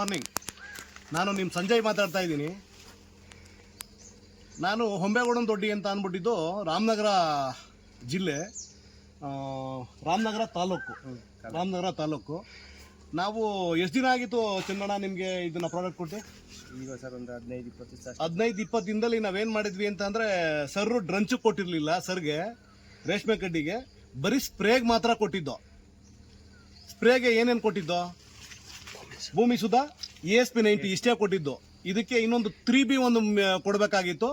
Morning. ನಾನು ನಿಮ್ಮ ಸಂಜಯ್ ಮಾತಾಡ್ತಾ ಇದ್ದೀನಿ. ನಾನು ಹೊಂಬೇಗೌಡನ ದೊಡ್ಡಿ ಅಂತ ಅಂದ್ಬಿಟ್ಟಿದ್ದು ರಾಮನಗರ ಜಿಲ್ಲೆ, ರಾಮನಗರ ತಾಲೂಕು. ನಾವು ಎಷ್ಟು ದಿನ ಆಗಿತ್ತು ಚಂದ್ರಣ್ಣ ನಿಮಗೆ ಇದನ್ನ ಪ್ರಾಡಕ್ಟ್ ಕೊಟ್ಟು? ಈಗ ಸರ್ ಒಂದು 15-20 ದಿನದಲ್ಲಿ ನಾವೇನು ಮಾಡಿದ್ವಿ ಅಂತ ಅಂದರೆ, ಸರ್ರು ಡ್ರಂಚು ಕೊಟ್ಟಿರಲಿಲ್ಲ, ಸರ್ಗೆ ರೇಷ್ಮೆ ಕಡ್ಡಿಗೆ ಬರೀ ಸ್ಪ್ರೇಗೆ ಮಾತ್ರ ಕೊಟ್ಟಿದ್ದು. ಸ್ಪ್ರೇಗೆ ಏನೇನು ಕೊಟ್ಟಿದ್ದು? ಭೂಮಿ ಸುಧಾ ESP 90 ಇಷ್ಟೇ ಕೊಟ್ಟಿದ್ದು. ಇದಕ್ಕೆ ಇನ್ನೊಂದು 3B ಒಂದು ಕೊಡಬೇಕಾಗಿತ್ತು.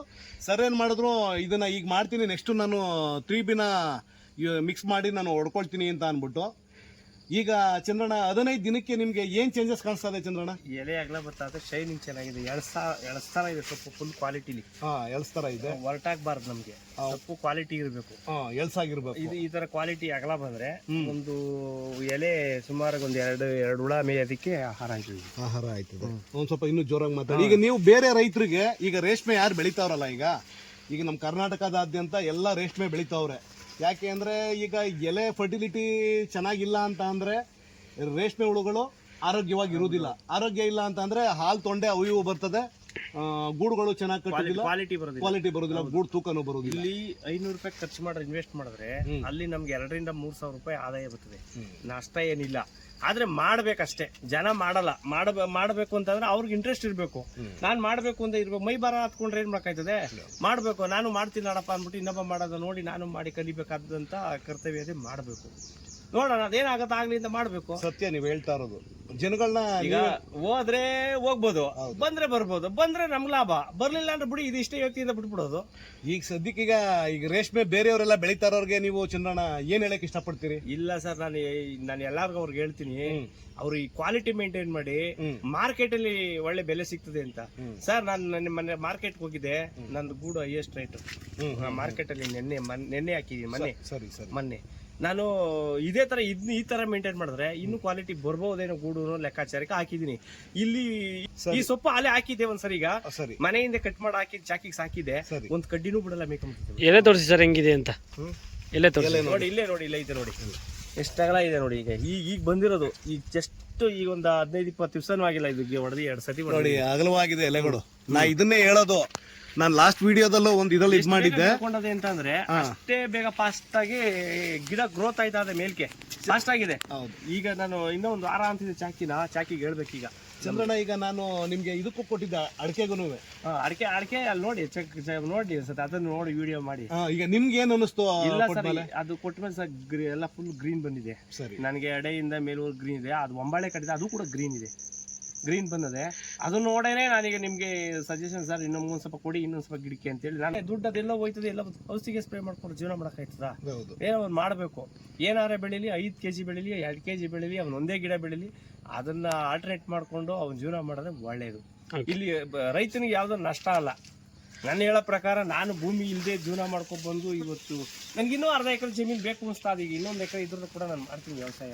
ಸರ್ ಏನು ಮಾಡಿದ್ರು, ಇದನ್ನ ಈಗ ಮಾಡ್ತೀನಿ, ನೆಕ್ಸ್ಟ್ ನಾನು 3Bನ ಮಿಕ್ಸ್ ಮಾಡಿ ನಾನು ಹೊಡ್ಕೊಳ್ತೀನಿ ಅಂತ ಅಂದ್ಬಿಟ್ಟು. ಈಗ ಚಂದ್ರಣ್ಣ 15 ದಿನಕ್ಕೆ ನಿಮಗೆ ಏನು ಚೇಂಜಸ್ ಕಾಣಿಸ್ತಾ ಇದೆ ಚಂದ್ರಣ್ಣ? ಎಲೆ ಅಗಲ ಬರ್ತಾ, ಶೈನಿಂಗ್ ಚೆನ್ನಾಗಿದೆ, ಎಳಸ್ತಾರ ಇದೆ, ಸೊಪ್ಪು ಫುಲ್ ಕ್ವಾಲಿಟಿಲಿ. ಎಳ್ಸ್ತಾರ ಇದೆ, ಹೊರಟಾಗಬಾರ್ದು ನಮಗೆ, ಸೊಪ್ಪು ಕ್ವಾಲಿಟಿ ಇರಬೇಕು, ಎಳ್ಸಾಗಿರ್ಬೇಕು. ಇದು ಈ ತರ ಕ್ವಾಲಿಟಿ ಅಗಲ ಬಂದ್ರೆ ಒಂದು ಎಲೆ ಸುಮಾರು ಒಂದು ಎರಡು ಹುಳ ಮೇಯೋದಕ್ಕೆ ಆಹಾರ ಆಯ್ತದೆ. ಒಂದು ಸ್ವಲ್ಪ ಇನ್ನೂ ಜೋರಾಗಿ ಮಾತಾಡಿ. ಈಗ ನೀವು ಬೇರೆ ರೈತರಿಗೆ, ಈಗ ರೇಷ್ಮೆ ಯಾರು ಬೆಳಿತಾವ್ರಲ್ಲ, ಈಗ ನಮ್ಮ ಕರ್ನಾಟಕದಾದ್ಯಂತ ಎಲ್ಲ ರೇಷ್ಮೆ ಬೆಳಿತಾವ್ರೆ. ಯಾಕೆ ಅಂದರೆ ಈಗ ಎಲೆ ಫರ್ಟಿಲಿಟಿ ಚೆನ್ನಾಗಿಲ್ಲ ಅಂತ ಅಂದರೆ ರೇಷ್ಮೆ ಹುಳುಗಳು ಆರೋಗ್ಯವಾಗಿ ಇರುವುದಿಲ್ಲ. ಆರೋಗ್ಯ ಇಲ್ಲ ಅಂತ ಅಂದರೆ ಹಾಲು ತೊಂಡೆ ಅವು ಬರ್ತದೆ, ಗೂಡುಗಳು ಚೆನ್ನಾಗಿ ಕಟ್ಟೋದಿಲ್ಲ, ಕ್ವಾಲಿಟಿ ಬರೋದಿಲ್ಲ, ಗೂಡು ತೂಕನೂ ಬರೋದಿಲ್ಲ. ಇಲ್ಲಿ 500 ರೂಪಾಯಿ ಖರ್ಚು ಮಾಡಿ ಇನ್ವೆಸ್ಟ್ ಮಾಡಿದ್ರೆ ಅಲ್ಲಿ ನಮ್ಗೆ 2,000 - 3,000 ರೂಪಾಯಿ ಆದಾಯ ಬರ್ತದೆ. ನಷ್ಟ ಏನಿಲ್ಲ. ಆದ್ರೆ ಮಾಡ್ಬೇಕಷ್ಟೇ. ಜನ ಮಾಡಲ್ಲ. ಮಾಡಬೇಕು ಅಂತಂದ್ರೆ ಅವ್ರಿಗೆ ಇಂಟ್ರೆಸ್ಟ್ ಇರಬೇಕು. ನಾನು ಮಾಡಬೇಕು ಅಂತ ಇರ್ಬೇಕು. ಮೈ ಬರ ಹತ್ಕೊಂಡ್ರೆ ಏನ್ ಮಾಡಕ್ಕಾಯ್ತದೆ? ಮಾಡಬೇಕು. ನಾನು ಮಾಡ್ತೀನಿ ನೋಡಪ್ಪ ಅಂದ್ಬಿಟ್ಟು ಇನ್ನೊಬ್ಬ ಮಾಡೋದು ನೋಡಿ ನಾನು ಮಾಡಿ ಕಲಿಬೇಕಾದಂತ ಕರ್ತವ್ಯ ಇದೆ, ಮಾಡಬೇಕು. ನೋಡೋಣ ಅದೇನಾಗತ್ತ ಆಗ್ಲಿ ಅಂತ ಮಾಡ್ಬೇಕು. ಸತ್ಯ ನೀವು ಹೇಳ್ತಾ ಇರೋದು. ಜನಗಳನ್ನ ಈಗ ಹೋದ್ರೆ ಹೋಗ್ಬೋದು, ಬಂದ್ರೆ ಬರ್ಬೋದು, ಬಂದ್ರೆ ನಮ್ಗೆ ಲಾಭ, ಬರ್ಲಿಲ್ಲ ಅಂದ್ರೆ ಬಿಡಿ, ಇದು ಇಷ್ಟೇ ವ್ಯಕ್ತಿಯಿಂದ ಬಿಟ್ಬಿಡೋದು. ಈಗ ಸದ್ಯಕ್ಕೆ ಈಗ ರೇಷ್ಮೆ ಬೇರೆಯವರೆಲ್ಲ ಬೆಳೀತಾ ಇರೋರಿಗೆ ನೀವು ಚಂದ್ರಣ್ಣ ಏನ್ ಹೇಳಕ್ ಇಷ್ಟಪಡ್ತೀರಿ? ಇಲ್ಲ ಸರ್, ನಾನು ಎಲ್ಲಾರ್ಗು ಅವ್ರಿಗೆ ಹೇಳ್ತೀನಿ, ಅವ್ರು ಈ ಕ್ವಾಲಿಟಿ ಮೇಂಟೈನ್ ಮಾಡಿ ಮಾರ್ಕೆಟ್ ಅಲ್ಲಿ ಒಳ್ಳೆ ಬೆಲೆ ಸಿಗ್ತದೆ ಅಂತ. ಸರ್ ನಾನು ಮೊನ್ನೆ ಮಾರ್ಕೆಟ್ ಹೋಗಿದ್ದೆ, ನಂದು ಗೂಡು ಹೈಯೆಸ್ಟ್ ರೇಟ್ ಮಾರ್ಕೆಟ್ ಅಲ್ಲಿ ನೆನ್ನೆ ಹಾಕಿದೀನಿ. ಮೊನ್ನೆ ನಾನು ಇದೇ ತರ ಈ ತರ ಮೇಂಟೈನ್ ಮಾಡಿದ್ರೆ ಇನ್ನು ಕ್ವಾಲಿಟಿ ಬರ್ಬಹುದೇನೋ ಗೂಡು ಲೆಕ್ಕಾಚಾರಕ್ಕೆ ಹಾಕಿದೀನಿ. ಇಲ್ಲಿ ಈ ಸೊಪ್ಪು ಅಲ್ಲೇ ಹಾಕಿದ್ದೆ ಒಂದ್ಸರಿ, ಈಗ ಮನೆಯಿಂದ ಕಟ್ ಮಾಡಿ ಹಾಕಿ ಚಾಕಿಗೆ ಸಾಕಿದೆ, ಒಂದ್ ಕಡ್ಡಿನೂ ಬಿಡಲ್ಲ ಮೇಕಂಬ. ಎಲೆ ತೋರಿಸಿ ಸರ್, ಹೆಂಗಿದೆ ಅಂತ ಎಲೆ ತೋರಿಸಿ ನೋಡಿ. ಇಲ್ಲೇ ನೋಡಿ, ಇಲ್ಲ ಇದೆ ನೋಡಿ, ಎಷ್ಟಾಗಲ ಇದೆ ನೋಡಿ. ಈಗ ಬಂದಿರೋದು ಈಗ ಜಸ್ಟ್ ಈಗ ಒಂದು 15-20 ದಿವಸನೂ ಆಗಿಲ್ಲ. ಇದು ಹೊಡೆದು 2 ಸತಿ ನೋಡಿ, ಅಗಲವಾಗಿದೆ ಎಲೆಗಳು. ನಾ ಇದನ್ನೇ ಹೇಳೋದು. ನಾನು ಲಾಸ್ಟ್ ವಿಡಿಯೋದಲ್ಲೂ ಒಂದು ಇದರಲ್ಲಿ ಇದು ಮಾಡಿದ್ದೆ ಅಂತಂದ್ರೆ, ಅಷ್ಟೇ ಬೇಗ ಫಾಸ್ಟ್ ಆಗಿ ಗಿಡ ಗ್ರೋತ್ ಆಯ್ತಾ ಇದೆ, ಮೇಲ್ಕೆ ಫಾಸ್ಟ್ ಆಗಿದೆ. ಈಗ ನಾನು ಇನ್ನೂ ಒಂದು ವಾರ ಅಂತಿದ್ದೆ ಚಾಕಿಗೆ ಹೇಳ್ಬೇಕು. ಈಗ ಚಂದ್ರಣ್ಣ, ಈಗ ನಾನು ನಿಮ್ಗೆ ಇದಕ್ಕೂ ಕೊಟ್ಟಿದ್ದೆ, ಅಡಿಕೆಗೂ. ಅಡಿಕೆ ಅಲ್ಲಿ ನೋಡಿ, ನೋಡಿ ಸರ್, ಅದನ್ನ ನೋಡಿ ವಿಡಿಯೋ ಮಾಡಿ. ಈಗ ನಿಮ್ಗೆ ಏನು ಅನಿಸ್ತು? ಇಲ್ಲ ಸರ್, ಅದು ಕೊಟ್ಟ ಮೇಲೆ ಸರ್ ಎಲ್ಲ ಫುಲ್ ಗ್ರೀನ್ ಬಂದಿದೆ. ನನಗೆ ಎಡೆಯಿಂದ ಮೇಲೂರು ಗ್ರೀನ್ ಇದೆ. ಅದು ಒಂಬಾಳೆ ಕಟ್ಟಿದೆ, ಅದು ಕೂಡ ಗ್ರೀನ್ ಇದೆ, ಗ್ರೀನ್ ಬಂದಿದೆ. ಅದನ್ನ ನೋಡೇನೆ ನಾನೀಗ ನಿಮ್ಗೆ ಸಜೆಷನ್, ಸರ್ ಇನ್ನೊಂದು ಸ್ವಲ್ಪ ಕೊಡಿ, ಇನ್ನೊಂದು ಸ್ವಲ್ಪ ಗಿಡಕ್ಕೆ ಅಂತೇಳಿ. ನಾನು ದುಡ್ಡು ಅದೆಲ್ಲ ಹೋಯ್ತದೆ, ಎಲ್ಲ ಔಷಧಿಗೆ ಸ್ಪ್ರೇ ಮಾಡ್ಕೊಂಡು ಜೀವನ ಮಾಡಕ್ಕಾಯ್ತದ? ಏನೋ ಒಂದು ಮಾಡಬೇಕು. ಏನಾರೇ ಬೆಳೀಲಿ, 5 kg ಬೆಳೀಲಿ, 2 kg ಬೆಳೀಲಿ, ಅವ್ನು ಒಂದೇ ಗಿಡ ಬೆಳೀಲಿ, ಅದನ್ನ ಆಲ್ಟರ್ನೇಟ್ ಮಾಡ್ಕೊಂಡು ಅವ್ನ ಜೀವನ ಮಾಡೋದೇ ಒಳ್ಳೇದು. ಇಲ್ಲಿ ರೈತನಿಗೆ ಯಾವ್ದೋ ನಷ್ಟ ಅಲ್ಲ. ನಾನು ಹೇಳೋ ಪ್ರಕಾರ, ನಾನು ಭೂಮಿ ಇಲ್ಲದೆ ಜೀವನ ಮಾಡ್ಕೊಂಡು ಬಂದು ಇವತ್ತು ನನಗೆ ಇನ್ನೂ 1/2 ಎಕರೆ ಜಮೀನು ಬೇಕು ಅನಿಸ್ತಾ. ಈಗ ಇನ್ನೊಂದು ಎಕರೆ ಇದ್ರೂ ಕೂಡ ನಾನು ಮಾಡ್ತೀನಿ ವ್ಯವಸಾಯ.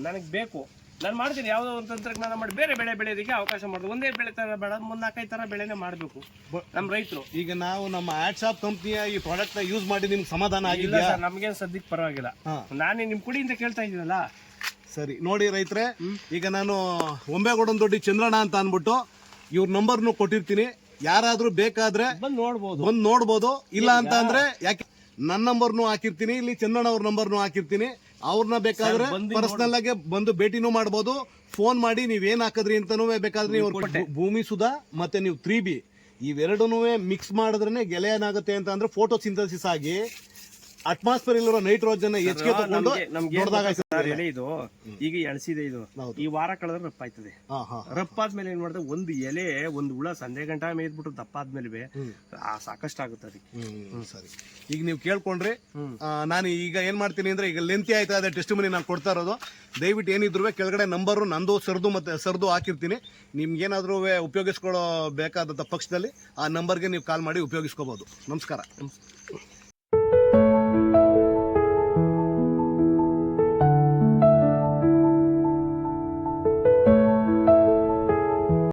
ನನಗೆ ಬೇಕು, ನಾನು ಮಾಡ್ತೀನಿ. ಯಾವುದೋ ಒಂದು ತಂತ್ರಜ್ಞಾನ ಮಾಡಿ ಬೇರೆ ಬೆಳೆ ಬೆಳೆಯೋದಕ್ಕೆ ಅವಕಾಶ ಮಾಡೋದು. ಒಂದೇ ಬೆಳೆ ತರ ಬೇಡ, 3-4 ತರ ಬೆಳೆನೇ ಮಾಡಬೇಕು ನಮ್ಮ ರೈತರು. ಈಗ ನಾವು ನಮ್ಮ ಆಡ್ಶಾಪ್ ಕಂಪ್ನಿಯ ಈ ಪ್ರಾಡಕ್ಟ್ ನ ಯೂಸ್ ಮಾಡಿ ನಿಮ್ಗೆ ಸಮಾಧಾನ ಆಗಿಲ್ಲ? ನಮ್ಗೆ ಸದ್ಯಕ್ಕೆ ಪರವಾಗಿಲ್ಲ. ನಾನೇ ನಿಮ್ ಕುಡಿ ಅಂತ ಕೇಳ್ತಾ ಇದ್ದೀನಲ್ಲ. ಸರಿ ನೋಡಿ ರೈತರೆ, ಈಗ ನಾನು ಹೊಂಬೇಗೌಡನ ದೊಡ್ಡಿ ಚಂದ್ರಣ್ಣ ಅಂತ ಅಂದ್ಬಿಟ್ಟು ಇವ್ರ ನಂಬರ್ನು ಕೊಟ್ಟಿರ್ತೀನಿ. ಯಾರಾದ್ರೂ ಬೇಕಾದ್ರೆ ಬಂದು ನೋಡ್ಬೋದು. ಇಲ್ಲ ಅಂತ ಅಂದ್ರೆ, ಯಾಕೆ ನನ್ನ ನಂಬರ್ನು ಹಾಕಿರ್ತೀನಿ, ಇಲ್ಲಿ ಚಂದ್ರಣ್ಣ ಅವ್ರ ನಂಬರ್ನು ಹಾಕಿರ್ತೀನಿ. ಅವ್ರನ್ನ ಬೇಕಾದ್ರೆ ಪರ್ಸನಲ್ ಆಗಿ ಬಂದು ಭೇಟಿನೂ ಮಾಡ್ಬೋದು. ಫೋನ್ ಮಾಡಿ ನೀವೇನ್ ಹಾಕಿದ್ರಿ ಅಂತಾನೂ ಬೇಕಾದ್ರೆ ನೀವು ಭೂಮಿ ಸುಧಾ ಮತ್ತೆ ನೀವು 3B ಇವೆರಡನ್ನೂ ಮಿಕ್ಸ್ ಮಾಡಿದ್ರೆ ಗೆಲೆ ಏನಾಗುತ್ತೆ ಅಂತ ಅಂದ್ರೆ, ಫೋಟೋ ಸಿಂಥಸಿಸ್ ಆಗಿ ಅಟ್ಮಾಸ್ಫಿಯರ್ ಇಲ್ಲಿರೋ ನೈಟ್ರೋಜನ್ ಹೆಚ್ಚಿಗೆ ತಗೊಂಡು ಇದು ಈಗ ಎಳಸಿದೆ. ಇದು ಈ ವಾರ ಕಳೆದ್ರೆ ರಪ್ಪಾಯ್ತದೆ. ರಪ್ಪಾದ್ಮೇಲೆ ಏನ್ ಮಾಡಿದ್ರೆ, ಒಂದು ಎಲೆ ಒಂದು ಹುಳ ಸಂಜೆ ಗಂಟ ಮೇಯ್ದ್ಬಿಟ್ಟು ದಪ್ಪ ಆದ್ಮೇಲೆ ಸಾಕಷ್ಟು ಆಗುತ್ತೆ ಅದಕ್ಕೆ. ಸರಿ, ಈಗ ನೀವು ಕೇಳ್ಕೊಂಡ್ರಿ. ನಾನು ಈಗ ಏನ್ ಮಾಡ್ತೀನಿ ಅಂದ್ರೆ, ಈಗ ಲೆಂತಿ ಆಯ್ತಾ ಅದೇ ಟೆಸ್ಟ್ ಮನಿ ನಾನು ಕೊಡ್ತಾ ಇರೋದು. ದಯವಿಟ್ಟು ಏನಿದ್ರು ಕೆಳಗಡೆ ನಂಬರು ನಂದು ಸರ್ದು ಹಾಕಿರ್ತೀನಿ. ನಿಮ್ಗೇನಾದ್ರೂ ಉಪಯೋಗಿಸ್ಕೊಳ್ಳೋ ಬೇಕಾದಂತ ಪಕ್ಷದಲ್ಲಿ ಆ ನಂಬರ್ಗೆ ನೀವು ಕಾಲ್ ಮಾಡಿ ಉಪಯೋಗಿಸ್ಕೋಬಹುದು. ನಮಸ್ಕಾರ.